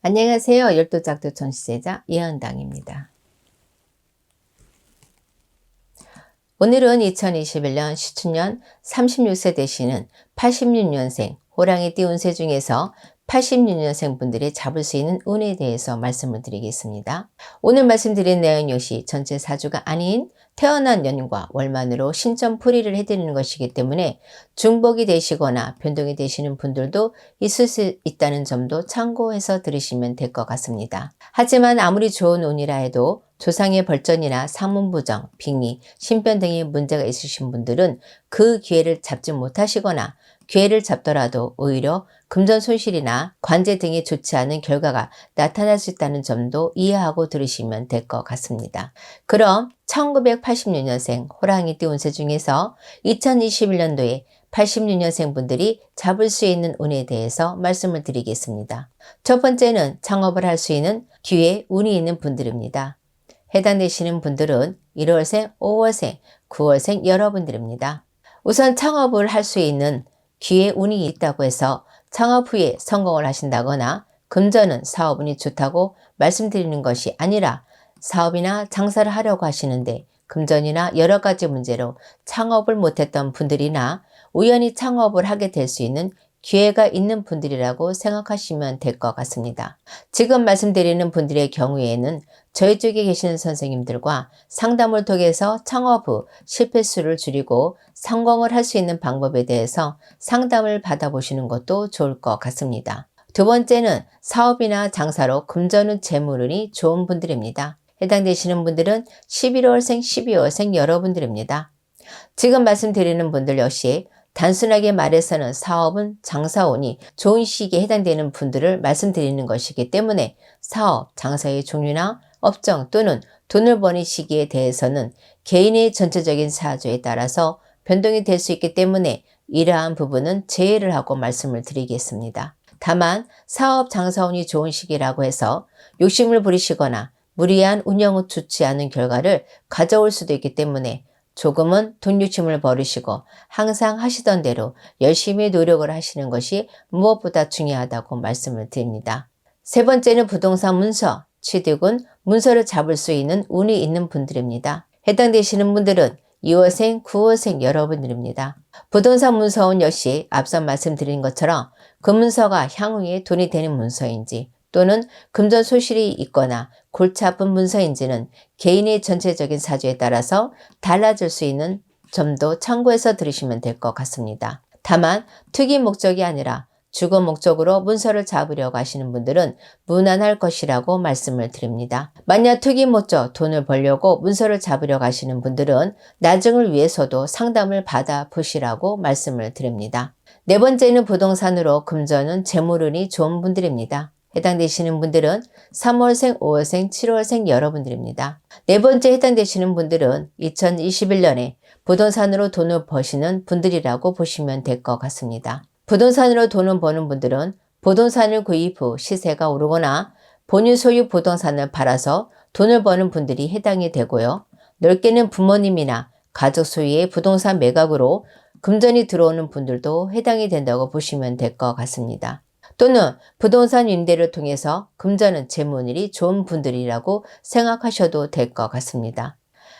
안녕하세요. 열도작두 전시제자 이현당입니다. 오늘은 2021년 시춘년 36세 되시는 86년생 호랑이 띠 운세 중에서 86년생 분들이 잡을 수 있는 운에 대해서 말씀을 드리겠습니다. 오늘 말씀드린 내용 역시 전체 사주가 아닌 태어난 년과 월만으로 신점풀이를 해드리는 것이기 때문에 중복이 되시거나 변동이 되시는 분들도 있을 수 있다는 점도 참고해서 들으시면 될 것 같습니다. 하지만 아무리 좋은 운이라 해도 조상의 벌전이나 상문부정, 빙의, 신변 등의 문제가 있으신 분들은 그 기회를 잡지 못하시거나 기회를 잡더라도 오히려 금전 손실이나 관제 등이 좋지 않은 결과가 나타날 수 있다는 점도 이해하고 들으시면 될 것 같습니다. 그럼 1986년생 호랑이띠 운세 중에서 2021년도에 86년생 분들이 잡을 수 있는 운에 대해서 말씀을 드리겠습니다. 첫 번째는 창업을 할 수 있는 기회, 운이 있는 분들입니다. 해당되시는 분들은 1월생, 5월생, 9월생 여러분들입니다. 우선 창업을 할 수 있는 기회, 운이 있다고 해서 창업 후에 성공을 하신다거나 금전은 사업운이 좋다고 말씀드리는 것이 아니라 사업이나 장사를 하려고 하시는데 금전이나 여러 가지 문제로 창업을 못했던 분들이나 우연히 창업을 하게 될 수 있는 기회가 있는 분들이라고 생각하시면 될 것 같습니다. 지금 말씀드리는 분들의 경우에는 저희 쪽에 계시는 선생님들과 상담을 통해서 창업 후 실패수를 줄이고 성공을 할 수 있는 방법에 대해서 상담을 받아보시는 것도 좋을 것 같습니다. 두 번째는 사업이나 장사로 금전은 재물운이 좋은 분들입니다. 해당되시는 분들은 11월생, 12월생 여러분들입니다. 지금 말씀드리는 분들 역시 단순하게 말해서는 사업은 장사운이 좋은 시기에 해당되는 분들을 말씀드리는 것이기 때문에 사업, 장사의 종류나 업종 또는 돈을 버는 시기에 대해서는 개인의 전체적인 사주에 따라서 변동이 될 수 있기 때문에 이러한 부분은 제외를 하고 말씀을 드리겠습니다. 다만 사업, 장사운이 좋은 시기라고 해서 욕심을 부리시거나 무리한 운영을 좋지 않은 결과를 가져올 수도 있기 때문에 조금은 돈 욕심을 버리시고 항상 하시던 대로 열심히 노력을 하시는 것이 무엇보다 중요하다고 말씀을 드립니다. 세 번째는 부동산 문서, 취득운, 문서를 잡을 수 있는 운이 있는 분들입니다. 해당되시는 분들은 2월생, 9월생 여러분들입니다. 부동산 문서운 역시 앞서 말씀드린 것처럼 그 문서가 향후에 돈이 되는 문서인지 또는 금전 소실이 있거나 골치 아픈 문서인지는 개인의 전체적인 사주에 따라서 달라질 수 있는 점도 참고해서 들으시면 될 것 같습니다. 다만 투기 목적이 아니라 주거 목적으로 문서를 잡으려고 하시는 분들은 무난할 것이라고 말씀을 드립니다. 만약 투기 목적 돈을 벌려고 문서를 잡으려고 하시는 분들은 나중을 위해서도 상담을 받아보시라고 말씀을 드립니다. 네 번째는 부동산으로 금전은 재물운이 좋은 분들입니다. 해당되시는 분들은 3월생, 5월생, 7월생 여러분들입니다. 네 번째 해당되시는 분들은 2021년에 부동산으로 돈을 버시는 분들이라고 보시면 될 것 같습니다. 부동산으로 돈을 버는 분들은 부동산을 구입 후 시세가 오르거나 본인 소유 부동산을 팔아서 돈을 버는 분들이 해당이 되고요. 넓게는 부모님이나 가족 소유의 부동산 매각으로 금전이 들어오는 분들도 해당이 된다고 보시면 될 것 같습니다. 또는 부동산 임대를 통해서 금전은 재물운이 좋은 분들이라고 생각하셔도 될 것 같습니다.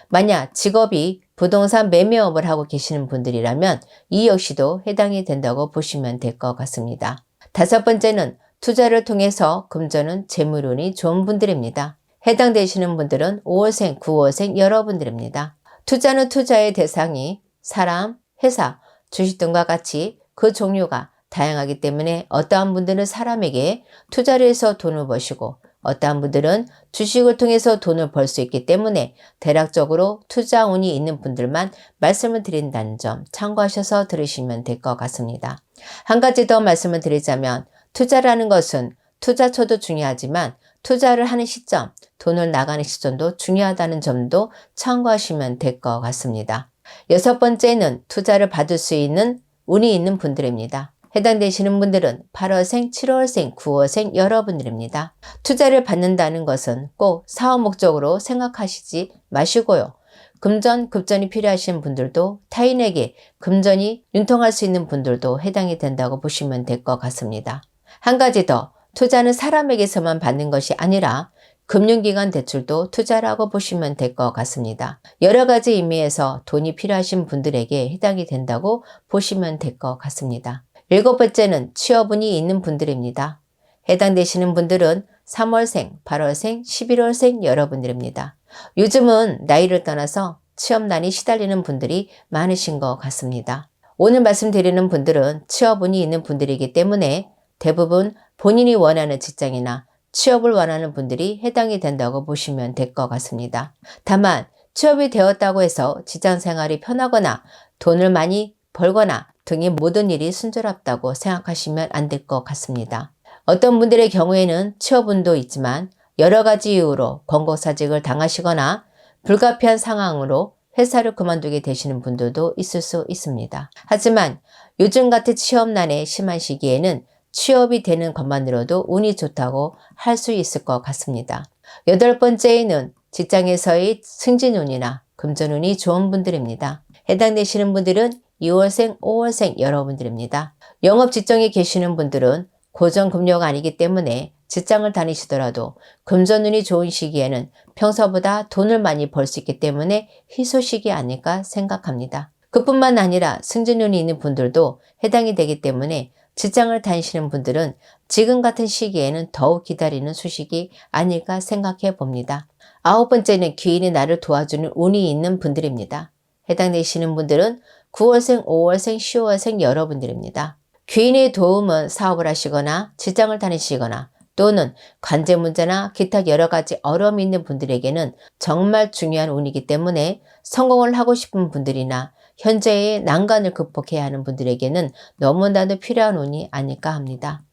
만약 직업이 부동산 매매업을 하고 계시는 분들이라면 이 역시도 해당이 된다고 보시면 될 것 같습니다. 다섯 번째는 투자를 통해서 금전은 재물운이 좋은 분들입니다. 해당되시는 분들은 5월생, 9월생 여러분들입니다. 투자는 투자의 대상이 사람, 회사, 주식 등과 같이 그 종류가 다양하기 때문에 어떠한 분들은 사람에게 투자를 해서 돈을 버시고 어떠한 분들은 주식을 통해서 돈을 벌 수 있기 때문에 대략적으로 투자운이 있는 분들만 말씀을 드린다는 점 참고하셔서 들으시면 될 것 같습니다. 한 가지 더 말씀을 드리자면 투자라는 것은 투자처도 중요하지만 투자를 하는 시점, 돈을 나가는 시점도 중요하다는 점도 참고하시면 될 것 같습니다. 여섯 번째는 투자를 받을 수 있는 운이 있는 분들입니다. 해당되시는 분들은 8월생, 7월생, 9월생 여러분들입니다. 투자를 받는다는 것은 꼭 사업 목적으로 생각하시지 마시고요. 금전, 급전이 필요하신 분들도 타인에게 금전이 융통할 수 있는 분들도 해당이 된다고 보시면 될 것 같습니다. 한 가지 더, 투자는 사람에게서만 받는 것이 아니라 금융기관 대출도 투자라고 보시면 될 것 같습니다. 여러 가지 의미에서 돈이 필요하신 분들에게 해당이 된다고 보시면 될 것 같습니다. 7번째는 취업운이 있는 분들입니다. 해당되시는 분들은 3월생, 8월생, 11월생 여러분들입니다. 요즘은 나이를 떠나서 취업난이 시달리는 분들이 많으신 것 같습니다. 오늘 말씀드리는 분들은 취업운이 있는 분들이기 때문에 대부분 본인이 원하는 직장이나 취업을 원하는 분들이 해당이 된다고 보시면 될 것 같습니다. 다만 취업이 되었다고 해서 직장 생활이 편하거나 돈을 많이 벌거나 등의 모든 일이 순조롭다고 생각하시면 안 될 것 같습니다. 어떤 분들의 경우에는 취업운도 있지만 여러 가지 이유로 권고사직을 당하시거나 불가피한 상황으로 회사를 그만두게 되시는 분들도 있을 수 있습니다. 하지만 요즘 같은 취업난의 심한 시기에는 취업이 되는 것만으로도 운이 좋다고 할 수 있을 것 같습니다. 8번째에는 직장에서의 승진운이나 금전운이 좋은 분들입니다. 해당되시는 분들은 2월생, 5월생 여러분들입니다. 영업 직종에 계시는 분들은 고정급료가 아니기 때문에 직장을 다니시더라도 금전운이 좋은 시기에는 평소보다 돈을 많이 벌 수 있기 때문에 희소식이 아닐까 생각합니다. 그뿐만 아니라 승진운이 있는 분들도 해당이 되기 때문에 직장을 다니시는 분들은 지금 같은 시기에는 더욱 기다리는 소식이 아닐까 생각해 봅니다. 9번째는 귀인이 나를 도와주는 운이 있는 분들입니다. 해당되시는 분들은 9월생, 5월생, 10월생 여러분들입니다. 귀인의 도움은 사업을 하시거나 직장을 다니시거나 또는 관제 문제나 기타 여러 가지 어려움이 있는 분들에게는 정말 중요한 운이기 때문에 성공을 하고 싶은 분들이나 현재의 난관을 극복해야 하는 분들에게는 너무나도 필요한 운이 아닐까 합니다.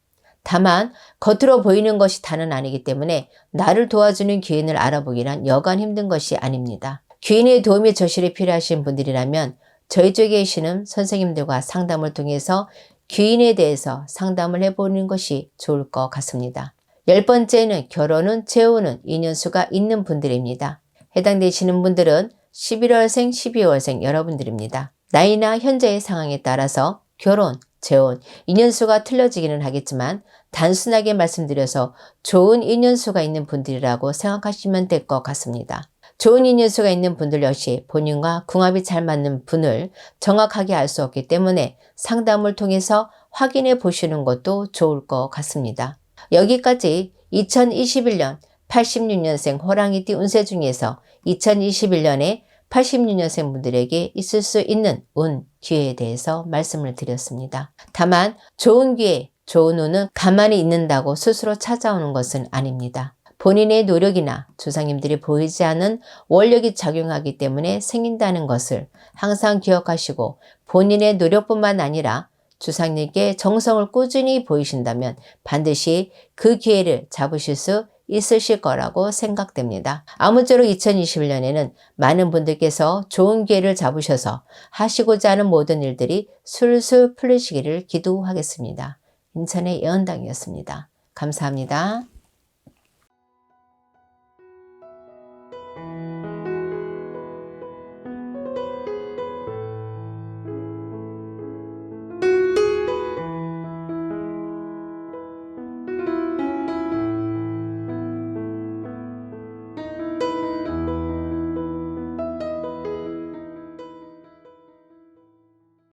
다만 겉으로 보이는 것이 다는 아니기 때문에 나를 도와주는 귀인을 알아보기란 여간 힘든 것이 아닙니다. 귀인의 도움이 절실히 필요하신 분들이라면 저희 쪽에 계시는 선생님들과 상담을 통해서 귀인에 대해서 상담을 해보는 것이 좋을 것 같습니다. 10번째는 결혼은 재혼은 인연수가 있는 분들입니다. 해당되시는 분들은 11월생, 12월생 여러분들입니다. 나이나 현재의 상황에 따라서 결혼, 재혼, 인연수가 틀려지기는 하겠지만 단순하게 말씀드려서 좋은 인연수가 있는 분들이라고 생각하시면 될 것 같습니다. 좋은 인연수가 있는 분들 역시 본인과 궁합이 잘 맞는 분을 정확하게 알 수 없기 때문에 상담을 통해서 확인해 보시는 것도 좋을 것 같습니다. 여기까지 2021년 86년생 호랑이띠 운세 중에서 2021년에 86년생 분들에게 있을 수 있는 운, 기회에 대해서 말씀을 드렸습니다. 다만 좋은 기회, 좋은 운은 가만히 있는다고 스스로 찾아오는 것은 아닙니다. 본인의 노력이나 조상님들이 보이지 않는 원력이 작용하기 때문에 생긴다는 것을 항상 기억하시고 본인의 노력뿐만 아니라 조상님께 정성을 꾸준히 보이신다면 반드시 그 기회를 잡으실 수 있으실 거라고 생각됩니다. 아무쪼록 2021년에는 많은 분들께서 좋은 기회를 잡으셔서 하시고자 하는 모든 일들이 술술 풀리시기를 기도하겠습니다. 인천의 예언당이었습니다. 감사합니다.